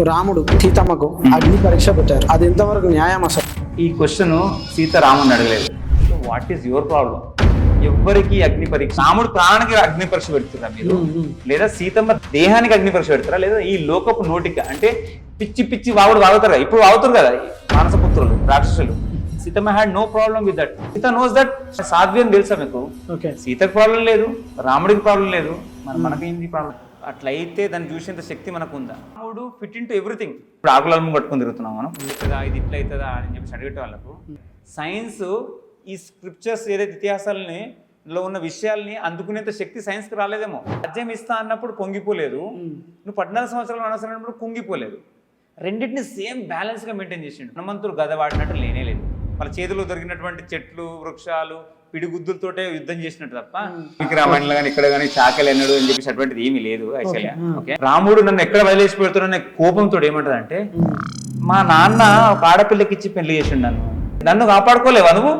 రాముడు సీతమ్మకు అగ్ని పరీక్ష పెట్టారు, అది ఎంతవరకు న్యాయం అసలు? ఈ క్వశ్చన్ సీతారాముని అడగలేదు. What is your problem? ఎవ్వరికి అగ్ని పరీక్ష? రాముడు ప్రాణానికి అగ్ని పరీక్ష పెడుతురా మీరు? లేదా సీతమ్మ దేహానికి అగ్ని పరీక్ష పెడతారా? లేదా ఈ లోకపు నోటికి? అంటే పిచ్చి పిచ్చి వాగుతారు, ఇప్పుడు వాగుతారు కదా మానసపుత్రులు రాక్షసులు. Sitamma had no problem with that. Sita knows that. సాధ్వి అని తెలుసా మీకు? సీతకు ప్రాబ్లం లేదు, రాముడికి ప్రాబ్లం లేదు, మనకేంది ప్రాబ్లం? అట్లయితే దాన్ని చూసేంత శక్తి మనకు ఉందా? రాముడు ఫిట్ ఇన్ టు ఎవ్రీథింగ్. ఇప్పుడు ఆకులను పట్టుకొని తిరుగుతున్నాం మనం, అవుతుందా ఇది ఇట్లా అవుతుందా అని చెప్పి అడిగే వాళ్ళకు. సైన్స్ ఈ స్క్రిప్చర్స్ ఏదైతే ఇతిహాసాలని లో ఉన్న విషయాల్ని అందుకునేంత శక్తి సైన్స్కి రాలేదేమో. రాజ్యం ఇస్తా అన్నప్పుడు పొంగిపోలేదు, నువ్వు 14 సంవత్సరాలు అనవసరమైనప్పుడు కుంగిపోలేదు. రెండింటిని సేమ్ బ్యాలెన్స్గా మెయింటైన్ చేసిండు. హనుమంతుడు గద వాడినట్టు లేనే లేదు. వాళ్ళ చేతిలో దొరికినటువంటి చెట్లు వృక్షాలు పిడిగుద్దులతోటే యుద్ధం చేసినట్టు తప్ప రామాయణంలో కానీ ఇక్కడ కానీ చాకలి అన్నాడు అని చెప్పేసి అటువంటిది ఏమీ లేదు యాక్చువల్గా. ఓకే, రాముడు నన్ను ఎక్కడ వదిలేసి పెడుతున్నా కోపంతో ఏమంటది అంటే, మా నాన్న ఒక ఆడపిల్లకి ఇచ్చి పెళ్లి చేసిండు, నన్ను కాపాడుకోలేవా నువ్వు?